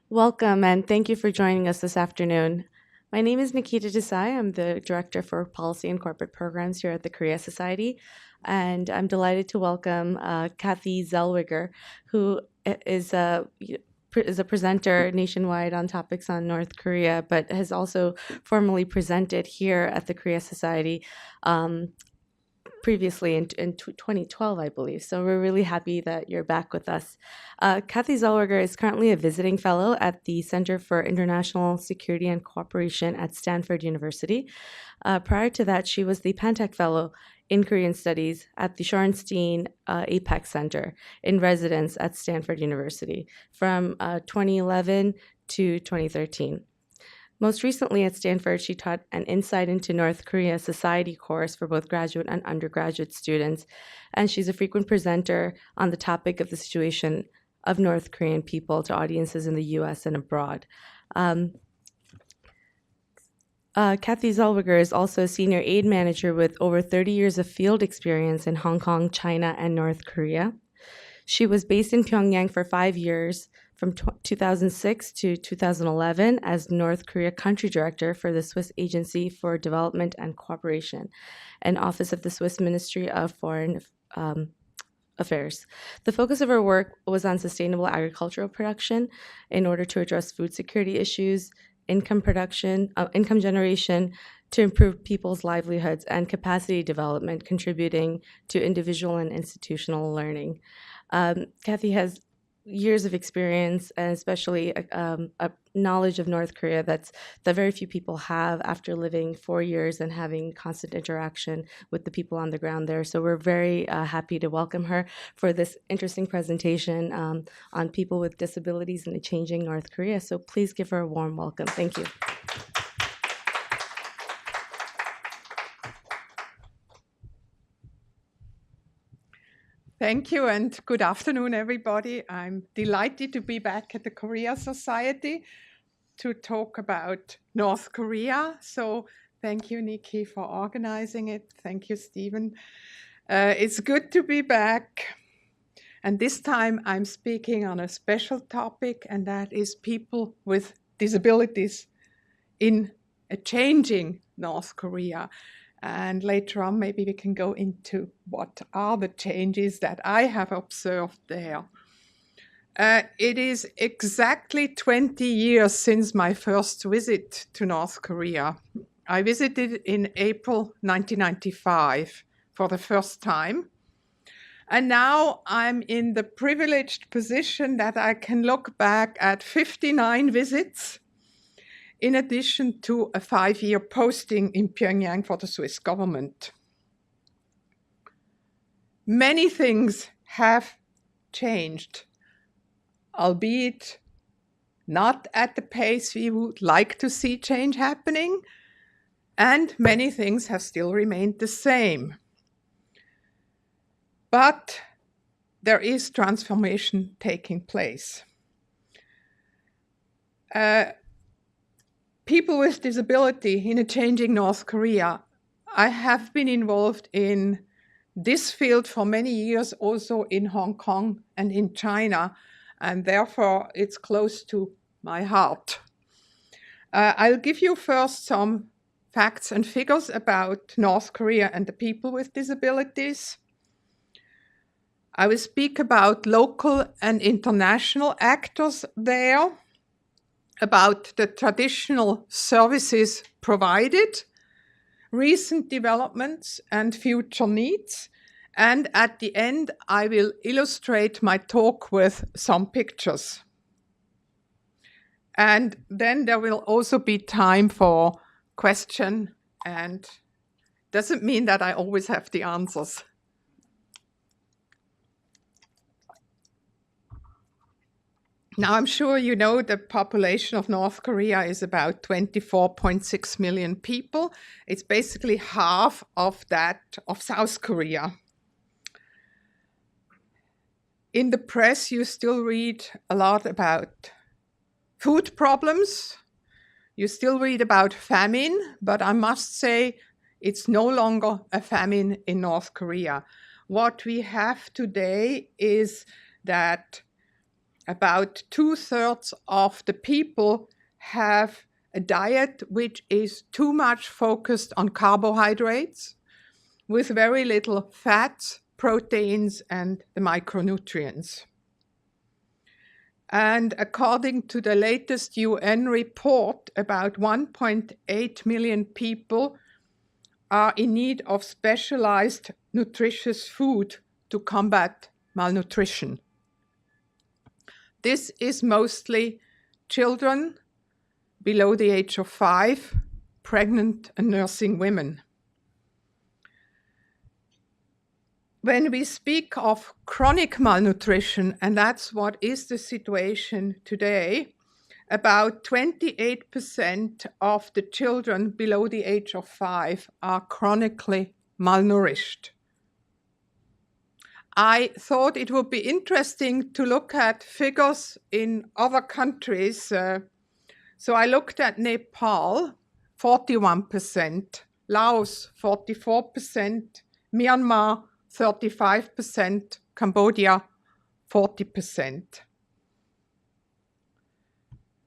Welcome, and thank you for joining us this afternoon. My name is Nikita Desai. I'm the Director for Policy and Corporate Programs here at the Korea Society, and I'm delighted to welcome Kathy Zellweger, who is a presenter nationwide on topics on North Korea, but has also formally presented here at the Korea Society previously in 2012, I believe. So we're really happy that you're back with us. Kathy Zellweger is currently a visiting fellow at the Center for International Security and Cooperation at Stanford University. Prior to that, she was the Pantech Fellow in Korean Studies at the Shorenstein APEC Center in residence at Stanford University from 2011 to 2013. Most recently at Stanford, she taught an Insight into North Korea Society course for both graduate and undergraduate students, and she's a frequent presenter on the topic of the situation of North Korean people to audiences in the U.S. and abroad. Kathy Zellweger is also a senior aid manager with over 30 years of field experience in Hong Kong, China, and North Korea. She was based in Pyongyang for 5 years, from 2006 to 2011 as North Korea Country Director for the Swiss Agency for Development and Cooperation, an office of the Swiss Ministry of Foreign Affairs. The focus of her work was on sustainable agricultural production in order to address food security issues, income generation, to improve people's livelihoods, and capacity development, contributing to individual and institutional learning. Kathy has years of experience and especially a knowledge of North Korea that very few people have after living 4 years and having constant interaction with the people on the ground there. So we're very happy to welcome her for this interesting presentation on people with disabilities in a changing North Korea. So please give her a warm welcome. Thank you. Thank you and good afternoon, everybody. I'm delighted to be back at the Korea Society to talk about North Korea. So thank you, Nikki, for organizing it. Thank you, Stephen. It's good to be back. And this time I'm speaking on a special topic, and that is people with disabilities in a changing North Korea. And later on, maybe we can go into what are the changes that I have observed there. It is exactly 20 years since my first visit to North Korea. I visited in April 1995 for the first time. And now I'm in the privileged position that I can look back at 59 visits in addition to a 5-year posting in Pyongyang for the Swiss government. Many things have changed, albeit not at the pace we would like to see change happening, and many things have still remained the same. But there is transformation taking place. People with disability in a changing North Korea. I have been involved in this field for many years, also in Hong Kong and in China, and therefore it's close to my heart. I'll give you first some facts and figures about North Korea and the people with disabilities. I will speak about local and international actors there, about the traditional services provided, recent developments and future needs. And at the end, I will illustrate my talk with some pictures. And then there will also be time for question, and doesn't mean that I always have the answers. Now, I'm sure you know the population of North Korea is about 24.6 million people. It's basically half of that of South Korea. In the press, you still read a lot about food problems. You still read about famine, but I must say it's no longer a famine in North Korea. What we have today is that about 2/3 of the people have a diet which is too much focused on carbohydrates with very little fats, proteins, and the micronutrients. And according to the latest UN report, about 1.8 million people are in need of specialized nutritious food to combat malnutrition. This is mostly children below the age of 5, pregnant and nursing women. When we speak of chronic malnutrition, and that's what is the situation today, about 28% of the children below the age of 5 are chronically malnourished. I thought it would be interesting to look at figures in other countries. So I looked at Nepal, 41%, Laos, 44%, Myanmar, 35%, Cambodia, 40%.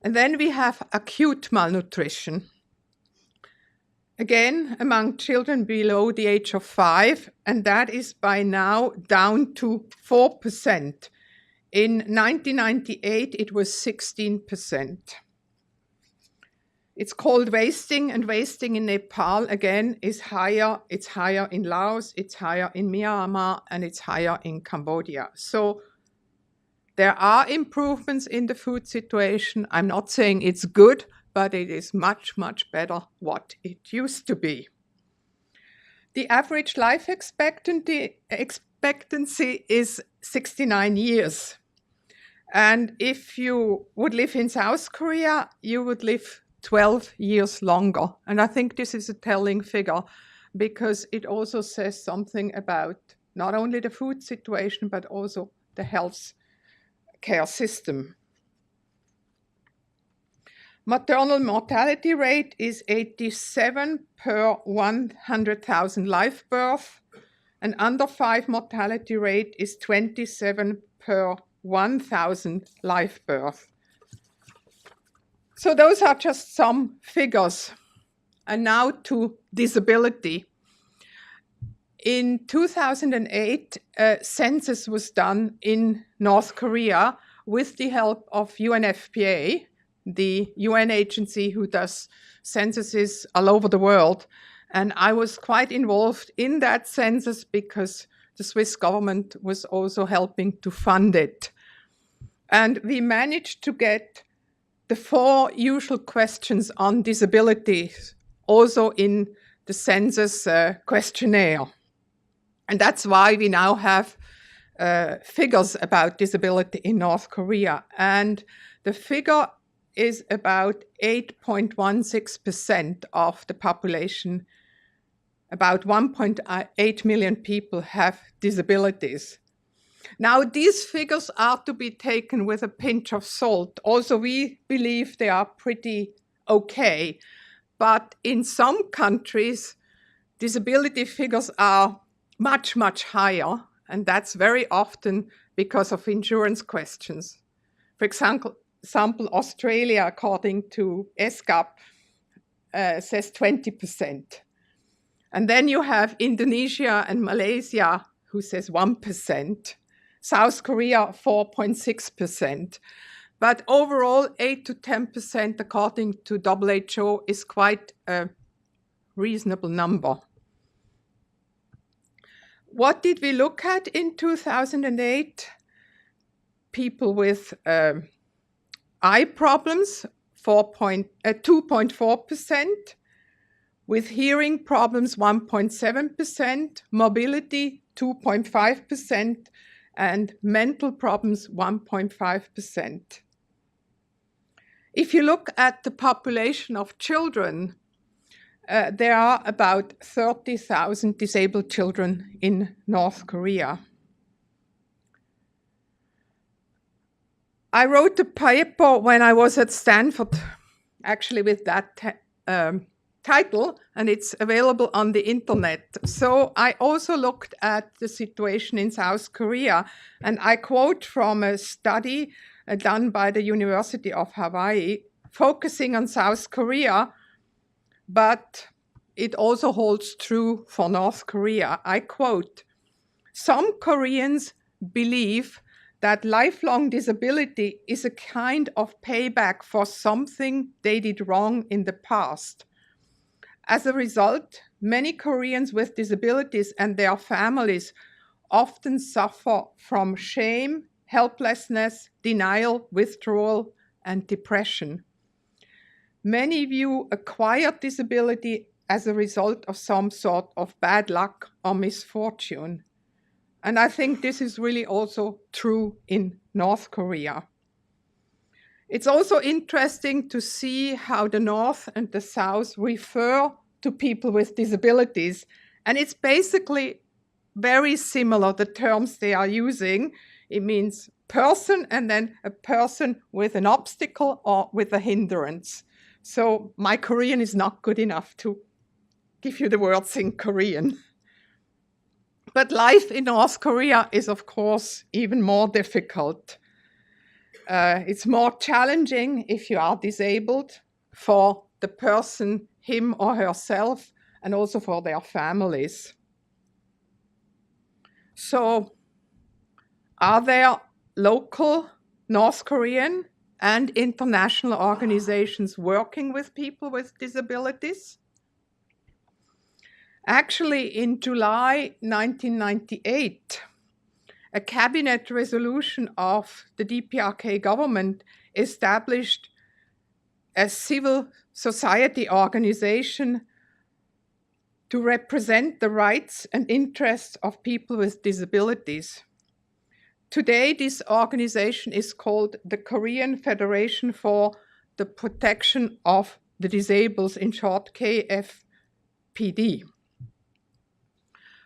And then we have acute malnutrition. Again, among children below the age of 5, and that is by now down to 4%. In 1998, it was 16%. It's called wasting, and wasting in Nepal, again, is higher. It's higher in Laos, it's higher in Myanmar, and it's higher in Cambodia. So there are improvements in the food situation. I'm not saying it's good, but it is much, much better what it used to be. The average life expectancy is 69 years. And if you would live in South Korea, you would live 12 years longer. And I think this is a telling figure because it also says something about not only the food situation, but also the health care system. Maternal mortality rate is 87 per 100,000 live births, and under 5 mortality rate is 27 per 1,000 live births. So those are just some figures. And now to disability. In 2008, a census was done in North Korea with the help of UNFPA, the UN agency who does censuses all over the world. And I was quite involved in that census because the Swiss government was also helping to fund it. And we managed to get the 4 usual questions on disabilities also in the census questionnaire. And that's why we now have figures about disability in North Korea. And the figure is about 8.16% of the population. About 1.8 million people have disabilities. Now, these figures are to be taken with a pinch of salt. Also, we believe they are pretty okay. But in some countries, disability figures are much, much higher. And that's very often because of insurance questions. For example, Australia, according to ESCAP, says 20%. And then you have Indonesia and Malaysia, who says 1%. South Korea, 4.6%. But overall, 8 to 10%, according to WHO, is quite a reasonable number. What did we look at in 2008? People with eye problems, 2.4%. With hearing problems, 1.7%. Mobility, 2.5%. And mental problems, 1.5%. If you look at the population of children, there are about 30,000 disabled children in North Korea. I wrote a paper when I was at Stanford, actually with that title, and it's available on the internet. So I also looked at the situation in South Korea, and I quote from a study done by the University of Hawaii, focusing on South Korea, but it also holds true for North Korea. I quote, "Some Koreans believe that lifelong disability is a kind of payback for something they did wrong in the past. As a result, many Koreans with disabilities and their families often suffer from shame, helplessness, denial, withdrawal, and depression. Many view acquired disability as a result of some sort of bad luck or misfortune. And I think this is really also true in North Korea. It's also interesting to see how the North and the South refer to people with disabilities. And it's basically very similar, the terms they are using. It means person and then a person with an obstacle or with a hindrance. So my Korean is not good enough to give you the words in Korean. But life in North Korea is, of course, even more difficult. It's more challenging if you are disabled for the person, him or herself, and also for their families. So, are there local North Korean and international organizations working with people with disabilities? Actually, in July 1998, a cabinet resolution of the DPRK government established a civil society organization to represent the rights and interests of people with disabilities. Today, this organization is called the Korean Federation for the Protection of the Disabled, in short, KFPD.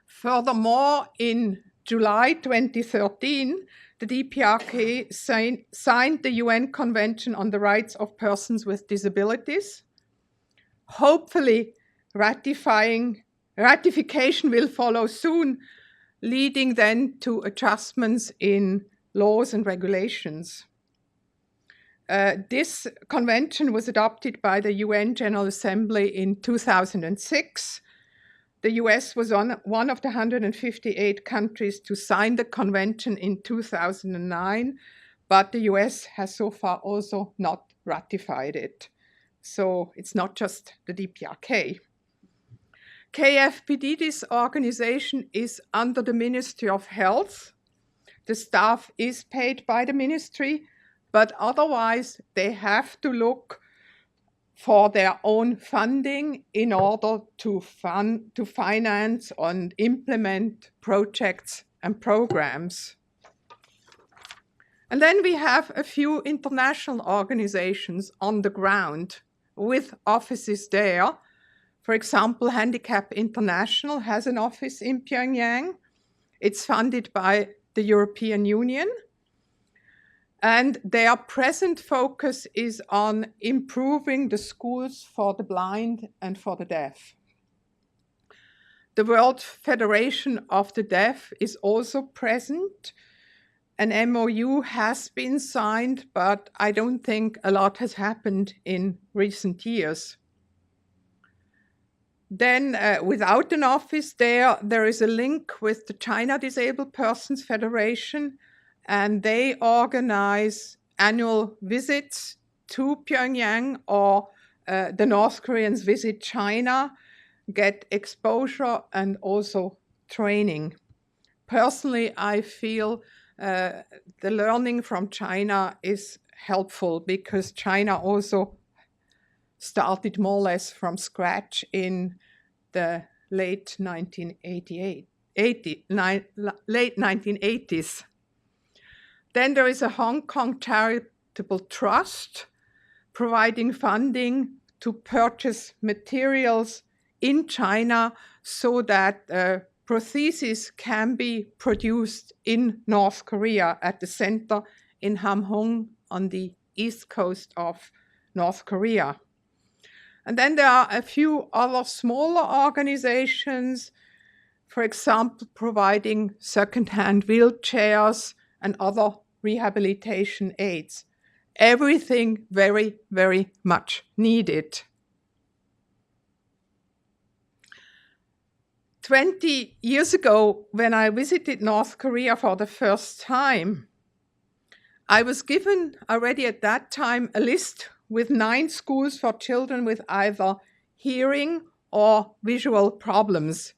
Furthermore, in July 2013, the DPRK signed the UN Convention on the Rights of Persons with Disabilities. Hopefully, ratification will follow soon, leading then to adjustments in laws and regulations. This convention was adopted by the UN General Assembly in 2006. The US was one of the 158 countries to sign the convention in 2009, but the US has so far also not ratified it. So it's not just the DPRK. KFPD, this organization, is under the Ministry of Health. The staff is paid by the ministry, but otherwise they have to look for their own funding in order to finance and implement projects and programs. And then we have a few international organizations on the ground with offices there. For example, Handicap International has an office in Pyongyang. It's funded by the European Union. And their present focus is on improving the schools for the blind and for the deaf. The World Federation of the Deaf is also present. An MOU has been signed, but I don't think a lot has happened in recent years. Then, without an office there is a link with the China Disabled Persons Federation, and they organize annual visits to Pyongyang, or the North Koreans visit China, get exposure and also training. Personally, I feel the learning from China is helpful because China also started more or less from scratch in the late 1980s. Then there is a Hong Kong charitable trust providing funding to purchase materials in China so that prostheses can be produced in North Korea at the center in Hamhung on the east coast of North Korea. And then there are a few other smaller organizations, for example, providing second-hand wheelchairs and other rehabilitation aids. Everything very, very much needed. 20 years ago, when I visited North Korea for the first time, I was given already at that time a list with 9 schools for children with either hearing or visual problems,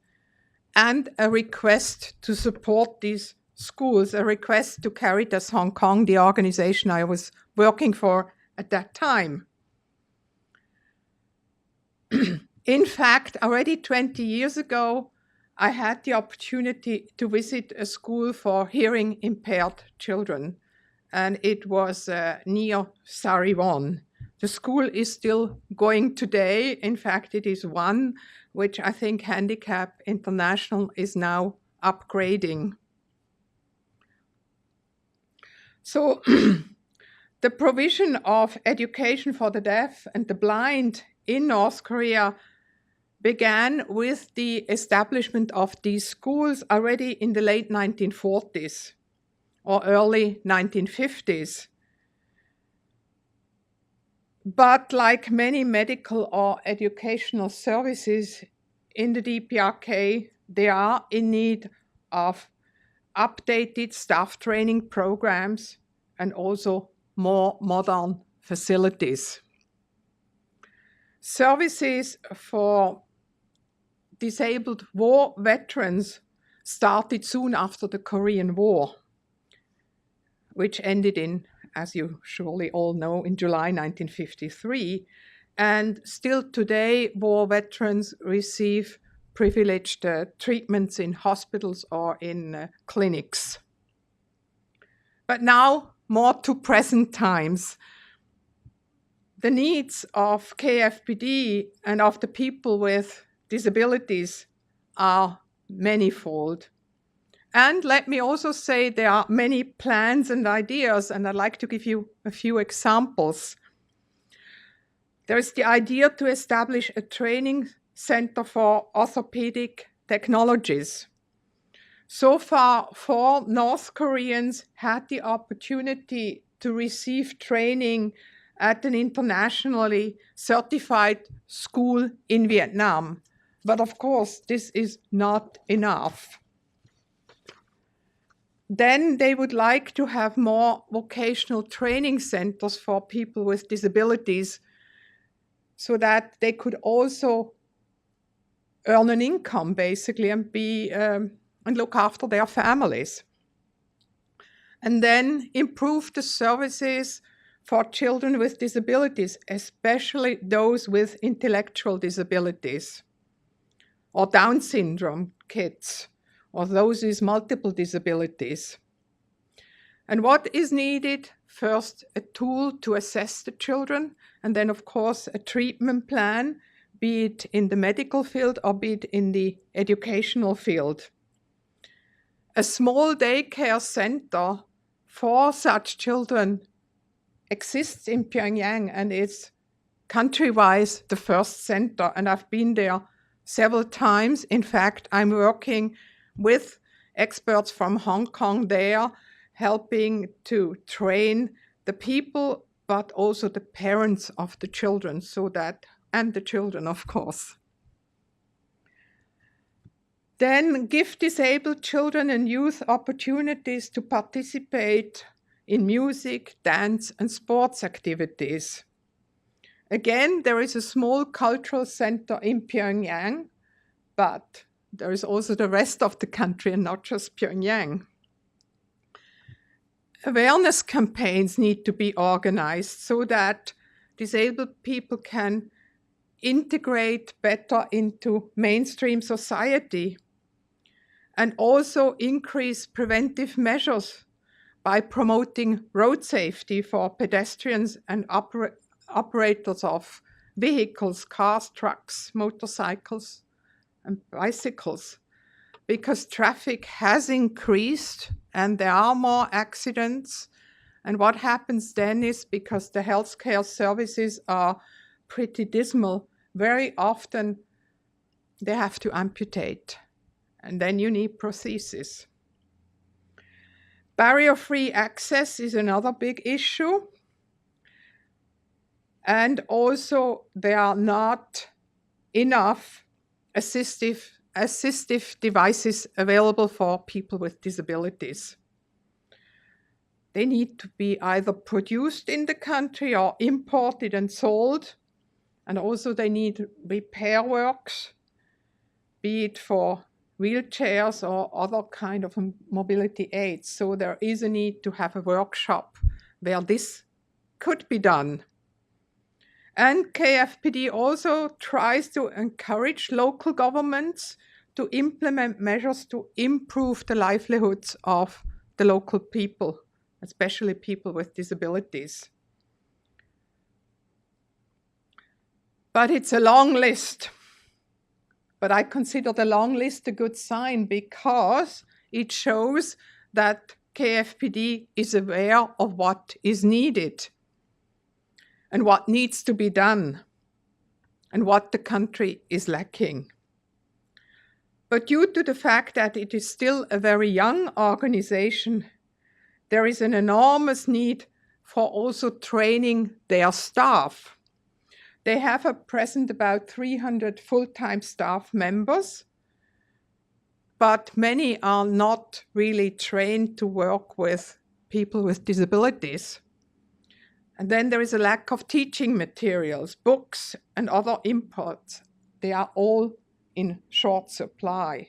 and a request to support these schools, a request to Caritas Hong Kong, the organization I was working for at that time. In fact, already 20 years ago, I had the opportunity to visit a school for hearing impaired children, and it was near Sariwon. The school is still going today. In fact, it is one which I think Handicap International is now upgrading. So the provision of education for the deaf and the blind in North Korea began with the establishment of these schools already in the late 1940s or early 1950s. But like many medical or educational services in the DPRK, they are in need of updated staff training programs and also more modern facilities. Services for disabled war veterans started soon after the Korean War, which ended in, as you surely all know, in July 1953. And still today, war veterans receive privileged treatments in hospitals or in clinics. But now, more to present times. The needs of KFPD and of the people with disabilities are manifold. And let me also say there are many plans and ideas, and I'd like to give you a few examples. There is the idea to establish a training center for orthopedic technologies. So far, 4 North Koreans had the opportunity to receive training at an internationally certified school in Vietnam. But of course, this is not enough. Then they would like to have more vocational training centers for people with disabilities so that they could also earn an income, basically, and and look after their families. And then improve the services for children with disabilities, especially those with intellectual disabilities, or Down syndrome kids, or those with multiple disabilities. And what is needed? First, a tool to assess the children, and then, of course, a treatment plan, be it in the medical field or be it in the educational field. A small daycare center for such children exists in Pyongyang, and it's country-wise the first center, and I've been there several times. In fact, I'm working with experts from Hong Kong there, helping to train the people, but also the parents of the children, and the children, of course. Then give disabled children and youth opportunities to participate in music, dance, and sports activities. Again, there is a small cultural center in Pyongyang, but there is also the rest of the country and not just Pyongyang. Awareness campaigns need to be organized so that disabled people can integrate better into mainstream society, and also increase preventive measures by promoting road safety for pedestrians and operators of vehicles, cars, trucks, motorcycles, and bicycles, because traffic has increased and there are more accidents. And what happens then is, because the healthcare services are pretty dismal, very often they have to amputate, and then you need prosthesis. Barrier-free access is another big issue. And also there are not enough assistive devices available for people with disabilities. They need to be either produced in the country or imported and sold. And also they need repair works, be it for wheelchairs or other kind of mobility aids. So there is a need to have a workshop where this could be done. And KFPD also tries to encourage local governments to implement measures to improve the livelihoods of the local people, especially people with disabilities. But it's a long list. But I consider the long list a good sign because it shows that KFPD is aware of what is needed and what needs to be done and what the country is lacking. But due to the fact that it is still a very young organization, there is an enormous need for also training their staff. They have at present about 300 full-time staff members, but many are not really trained to work with people with disabilities. And then there is a lack of teaching materials, books, and other imports. They are all in short supply.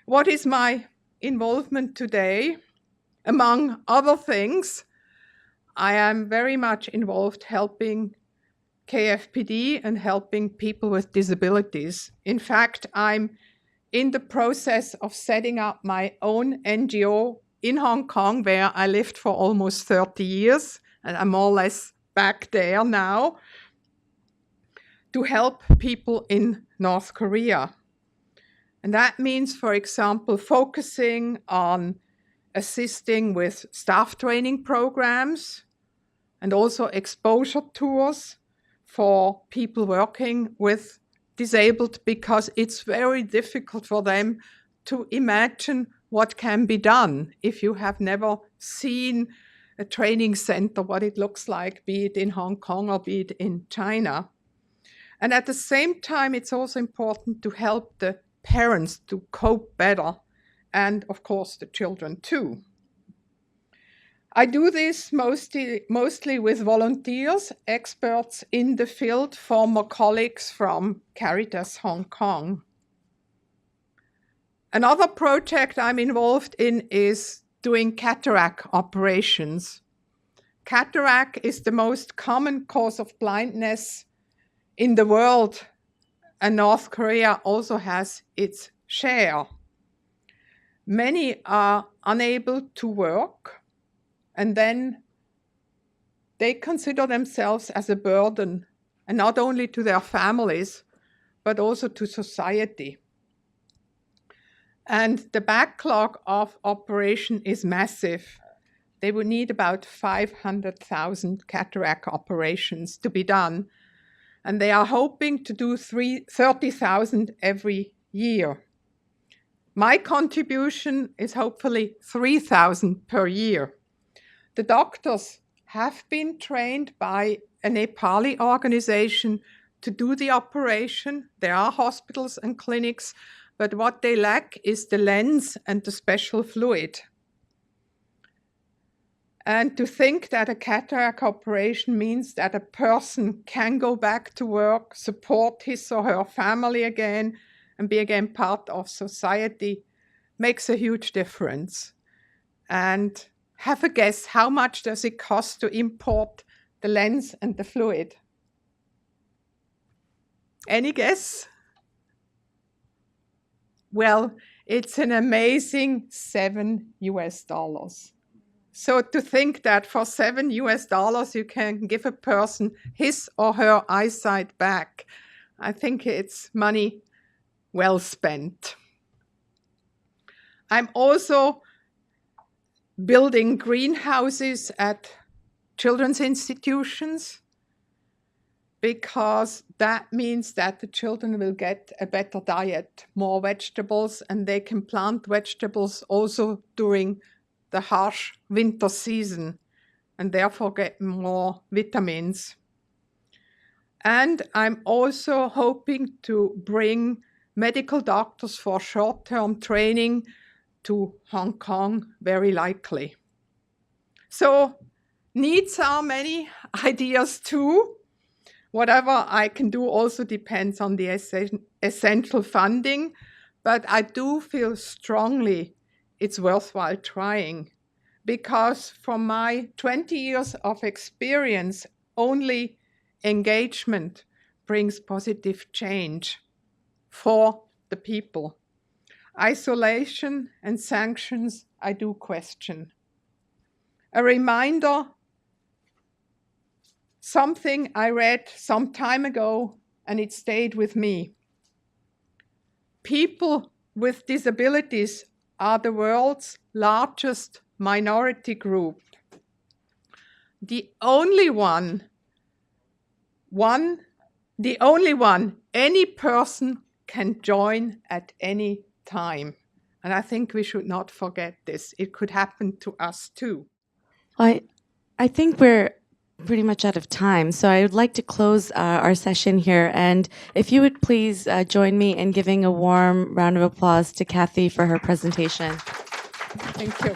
What is my involvement today? Among other things, I am very much involved helping KFPD and helping people with disabilities. In fact, I'm in the process of setting up my own NGO in Hong Kong, where I lived for almost 30 years, and I'm more or less back there now, to help people in North Korea. And that means, for example, focusing on assisting with staff training programs and also exposure tours for people working with disabled, because it's very difficult for them to imagine what can be done if you have never seen a training center, what it looks like, be it in Hong Kong or be it in China. And at the same time, it's also important to help the parents to cope better, and of course the children too. I do this mostly with volunteers, experts in the field, former colleagues from Caritas Hong Kong. Another project I'm involved in is doing cataract operations. Cataract is the most common cause of blindness in the world, and North Korea also has its share. Many are unable to work, and then they consider themselves as a burden, and not only to their families, but also to society. And the backlog of operation is massive. They would need about 500,000 cataract operations to be done, and they are hoping to do 30,000 every year. My contribution is hopefully 3,000 per year. The doctors have been trained by a Nepali organization to do the operation. There are hospitals and clinics, but what they lack is the lens and the special fluid. And to think that a cataract operation means that a person can go back to work, support his or her family again, and be again part of society makes a huge difference. And have a guess, how much does it cost to import the lens and the fluid? Any guess? Well, it's an amazing $7. So to think that for $7 you can give a person his or her eyesight back, I think it's money well spent. I'm also building greenhouses at children's institutions. because that means that the children will get a better diet, more vegetables, and they can plant vegetables also during the harsh winter season and therefore get more vitamins. And I'm also hoping to bring medical doctors for short-term training to Hong Kong, very likely. So needs are many, ideas too. Whatever I can do also depends on the essential funding, but I do feel strongly it's worthwhile trying, because from my 20 years of experience, only engagement brings positive change for the people. Isolation and sanctions, I do question. A reminder, something I read some time ago, and it stayed with me. People with disabilities are the world's largest minority group. The only one any person can join at any time. And I think we should not forget this. It could happen to us too. I think we're pretty much out of time, so I would like to close our session here. And if you would please join me in giving a warm round of applause to Kathy for her presentation. Thank you.